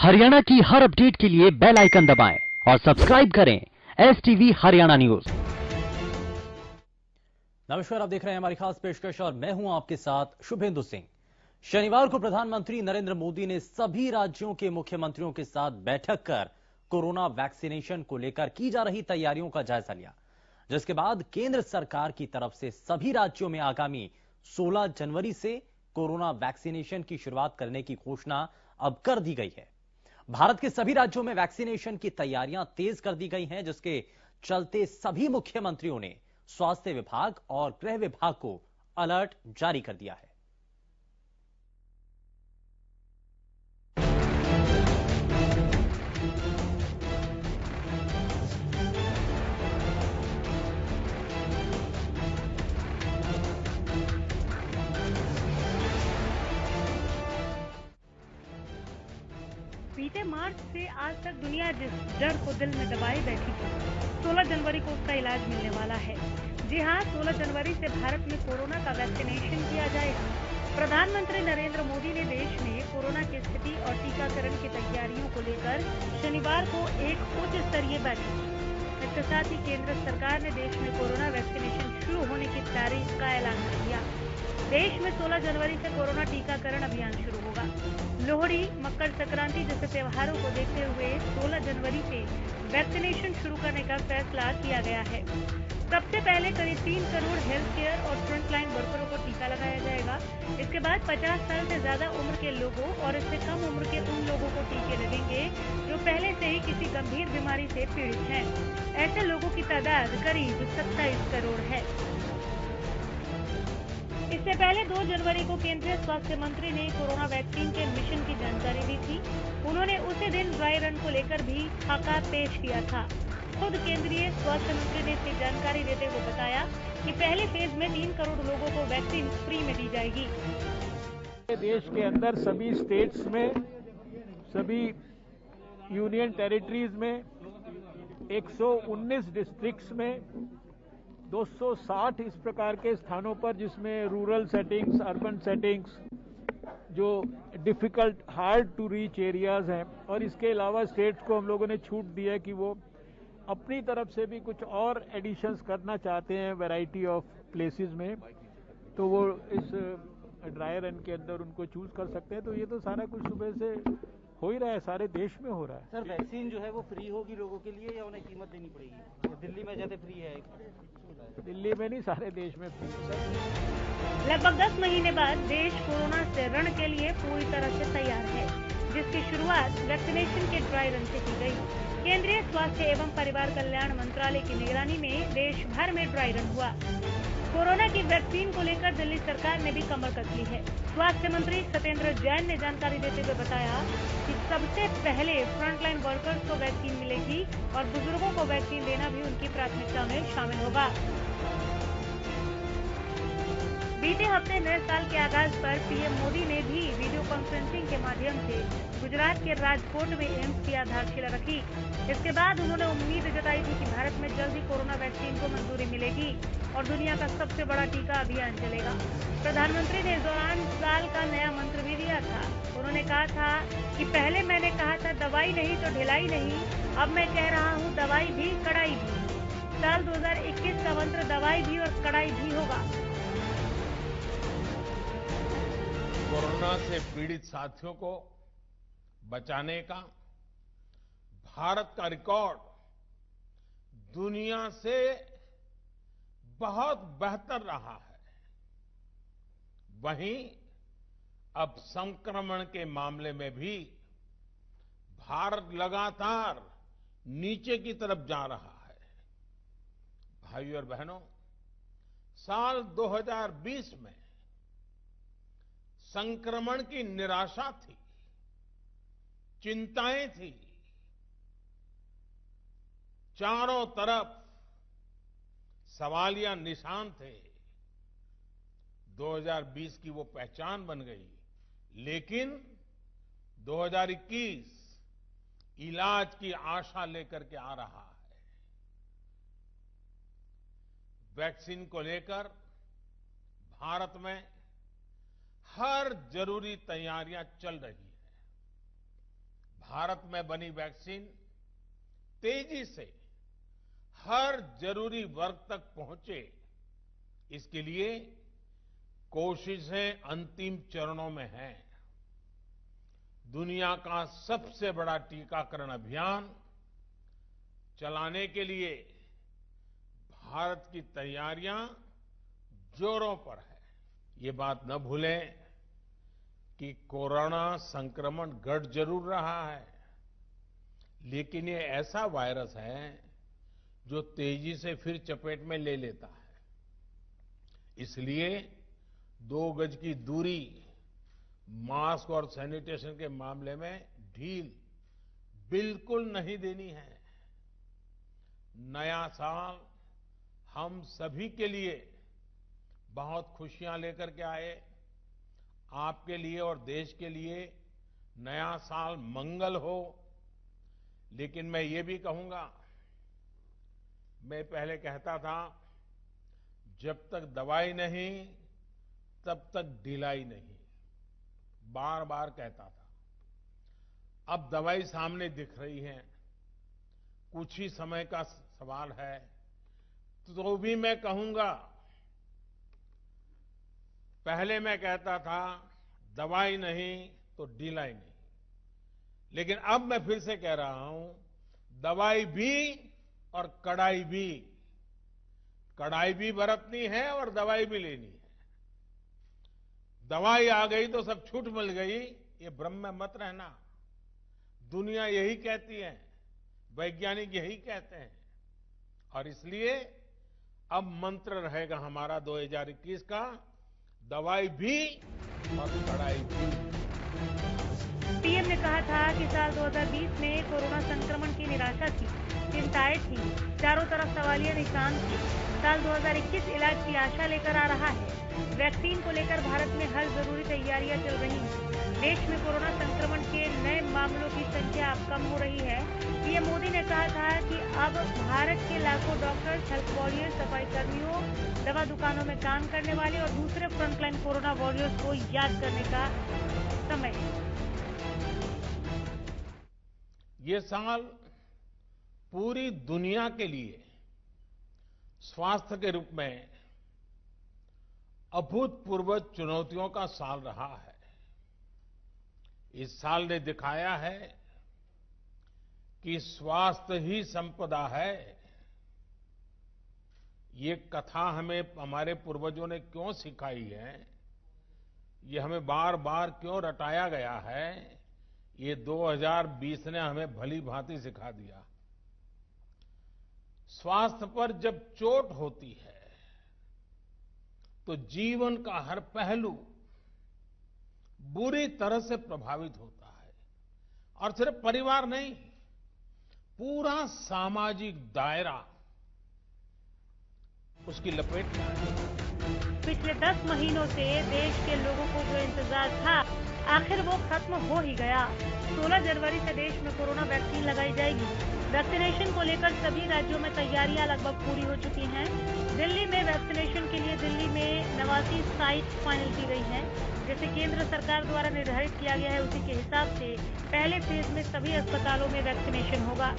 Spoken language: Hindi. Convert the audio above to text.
हरियाणा की हर अपडेट के लिए बेल आइकन दबाएं और सब्सक्राइब करें STV हरियाणा न्यूज। नमस्कार, आप देख रहे हैं हमारी खास पेशकश और मैं हूं आपके साथ शुभेंदु सिंह। शनिवार को प्रधानमंत्री नरेंद्र मोदी ने सभी राज्यों के मुख्यमंत्रियों के साथ बैठक कर कोरोना वैक्सीनेशन को लेकर की जा रही तैयारियों का जायजा लिया, जिसके बाद केंद्र सरकार की तरफ से सभी राज्यों में आगामी 16 जनवरी से कोरोना वैक्सीनेशन की शुरुआत करने की घोषणा अब कर दी गई है। भारत के सभी राज्यों में वैक्सीनेशन की तैयारियां तेज कर दी गई हैं, जिसके चलते सभी मुख्यमंत्रियों ने स्वास्थ्य विभाग और गृह विभाग को अलर्ट जारी कर दिया है। बीते मार्च से आज तक दुनिया जिस जड़ को दिल में दबाए बैठी थी, 16 जनवरी को उसका इलाज मिलने वाला है। जी हां, 16 जनवरी से भारत में कोरोना का वैक्सीनेशन किया जाएगा। प्रधानमंत्री नरेंद्र मोदी ने देश में कोरोना की स्थिति और टीकाकरण की तैयारियों को लेकर शनिवार को एक उच्च स्तरीय बैठक की। इसके साथ ही केंद्र सरकार ने देश में कोरोना वैक्सीनेशन शुरू होने की तारीख का ऐलान कर दिया। देश में 16 जनवरी से कोरोना टीकाकरण अभियान शुरू होगा। लोहड़ी, मकर संक्रांति जैसे त्योहारों को देखते हुए 16 जनवरी से वैक्सीनेशन शुरू करने का फैसला किया गया है। सबसे पहले करीब 3 करोड़ हेल्थ केयर और फ्रंटलाइन वर्करों को टीका लगाया जाएगा। इसके बाद 50 साल से ज्यादा उम्र के लोगों और इससे कम उम्र के उन लोगों को टीके लगेंगे जो पहले से ही किसी गंभीर बीमारी से पीड़ित हैं। ऐसे लोगों की तादाद करीब 27 करोड़ है। इससे पहले 2 जनवरी को केंद्रीय स्वास्थ्य मंत्री ने कोरोना वैक्सीन के मिशन की जानकारी दी थी। उन्होंने उसी दिन ड्राई रन को लेकर भी खाका पेश किया था। खुद केंद्रीय स्वास्थ्य मंत्री ने इसकी जानकारी देते हुए बताया कि पहले फेज में 3 करोड़ लोगों को वैक्सीन फ्री में दी जाएगी। देश के अंदर सभी स्टेट्स में, सभी यूनियन टेरिटरीज में, 119 डिस्ट्रिक्ट्स में 260 इस प्रकार के स्थानों पर, जिसमें रूरल सेटिंग्स, अर्बन सेटिंग्स, जो difficult hard to reach areas हैं, और इसके अलावा स्टेट्स को हम लोगों ने छूट दी है कि वो अपनी तरफ से भी कुछ और एडिशंस करना चाहते हैं वैरायटी ऑफ प्लेसेस में, तो वो इस ड्राई रन के अंदर उनको चूज कर सकते हैं। तो ये तो सारा कुछ सुबह से हो ही रहा है, सारे देश में हो रहा है। सर, वैक्सीन जो है वो फ्री होगी लोगों के लिए या उन्हें कीमत देनी पड़ेगी? दिल्ली में जैसे फ्री है? दिल्ली में नहीं, सारे देश में फ्री है। लगभग 10 महीने बाद देश कोरोना से रण के लिए पूरी तरह से तैयार है, जिसकी शुरुआत वैक्सीनेशन के ड्राई रन से की गई। केंद्रीय स्वास्थ्य एवं परिवार कल्याण मंत्रालय की निगरानी में देश भर में ड्राई रन हुआ। कोरोना की वैक्सीन को लेकर दिल्ली सरकार ने भी कमर कस ली है। स्वास्थ्य मंत्री सत्येंद्र जैन ने जानकारी देते हुए बताया कि सबसे पहले फ्रंटलाइन वर्कर्स को वैक्सीन मिलेगी और बुजुर्गों को वैक्सीन देना भी उनकी प्राथमिकता में शामिल होगा। बीते हफ्ते नए साल के आगाज पर पीएम मोदी ने भी वीडियो कॉन्फ्रेंसिंग के माध्यम से गुजरात के राजकोट में एम्स की आधारशिला रखी। इसके बाद उन्होंने उम्मीद जताई थी कि भारत में जल्द ही कोरोना वैक्सीन को मंजूरी मिलेगी और दुनिया का सबसे बड़ा टीका अभियान चलेगा। प्रधानमंत्री ने इस दौरान साल का नया मंत्र भी दिया था। उन्होंने कहा था कि पहले मैंने कहा था दवाई नहीं तो ढिलाई नहीं, अब मैं कह रहा हूँ दवाई भी कड़ाई भी। साल 2021 का मंत्र दवाई भी और कड़ाई भी होगा। कोरोना से पीड़ित साथियों को बचाने का भारत का रिकॉर्ड दुनिया से बहुत बेहतर रहा है। वहीं अब संक्रमण के मामले में भी भारत लगातार नीचे की तरफ जा रहा है। भाइयों और बहनों, साल 2020 में संक्रमण की निराशा थी, चिंताएं थी, चारों तरफ सवालिया निशान थे। 2020 की वो पहचान बन गई, लेकिन 2021 इलाज की आशा लेकर के आ रहा है। वैक्सीन को लेकर भारत में हर जरूरी तैयारियां चल रही है। भारत में बनी वैक्सीन तेजी से हर जरूरी वर्ग तक पहुंचे, इसके लिए कोशिशें अंतिम चरणों में हैं। दुनिया का सबसे बड़ा टीकाकरण अभियान चलाने के लिए भारत की तैयारियां जोरों पर है। ये बात न भूलें कि कोरोना संक्रमण घट जरूर रहा है, लेकिन ये ऐसा वायरस है जो तेजी से फिर चपेट में ले लेता है। इसलिए 2 गज की दूरी, मास्क और सैनिटेशन के मामले में ढील बिल्कुल नहीं देनी है। नया साल हम सभी के लिए बहुत खुशियां लेकर के आए। आपके लिए और देश के लिए नया साल मंगल हो। लेकिन मैं ये भी कहूंगा, मैं पहले कहता था जब तक दवाई नहीं तब तक ढिलाई नहीं, बार बार कहता था। अब दवाई सामने दिख रही है, कुछ ही समय का सवाल है, तो भी मैं कहूंगा, पहले मैं कहता था दवाई नहीं तो ढिलाई नहीं, लेकिन अब मैं फिर से कह रहा हूं, दवाई भी और कड़ाई भी। कड़ाई भी बरतनी है और दवाई भी लेनी है। दवाई आ गई तो सब छूट मिल गई, ये भ्रम में मत रहना। दुनिया यही कहती है, वैज्ञानिक यही कहते हैं, और इसलिए अब मंत्र रहेगा हमारा 2021 का, दवाई भी और कड़ाई भी। पीएम ने कहा था कि साल 2020 में कोरोना संक्रमण की निराशा थी, चिंताएं थी, चारों तरफ सवालिया निशान थे। साल 2021 इलाज की आशा लेकर आ रहा है। वैक्सीन को लेकर भारत में हर जरूरी तैयारियां चल रही हैं। देश में कोरोना संक्रमण के नए मामलों की संख्या अब कम हो रही है। पीएम मोदी ने कहा था कि अब भारत के लाखों डॉक्टर्स, हेल्थ वॉरियर्स, सफाई कर्मियों, दवा दुकानों में काम करने वाले और दूसरे फ्रंटलाइन कोरोना वॉरियर्स को याद करने का समय है। ये साल पूरी दुनिया के लिए स्वास्थ्य के रूप में अभूतपूर्व चुनौतियों का साल रहा है। इस साल ने दिखाया है कि स्वास्थ्य ही संपदा है। ये कथा हमें हमारे पूर्वजों ने क्यों सिखाई है, ये हमें बार बार क्यों रटाया गया है, ये 2020 ने हमें भली भांति सिखा दिया। स्वास्थ्य पर जब चोट होती है तो जीवन का हर पहलू बुरी तरह से प्रभावित होता है, और सिर्फ परिवार नहीं, पूरा सामाजिक दायरा उसकी लपेट में आ जाता है। पिछले 10 महीनों से देश के लोगों को जो इंतजार था, आखिर वो खत्म हो ही गया। 16 जनवरी से देश में कोरोना वैक्सीन लगाई जाएगी। वैक्सीनेशन को लेकर सभी राज्यों में तैयारियां लगभग पूरी हो चुकी हैं। दिल्ली में वैक्सीनेशन के लिए दिल्ली में 89 साइट फाइनल की गई है। जैसे केंद्र सरकार द्वारा निर्धारित किया गया है, उसी के हिसाब से पहले फेज में सभी अस्पतालों में वैक्सीनेशन होगा।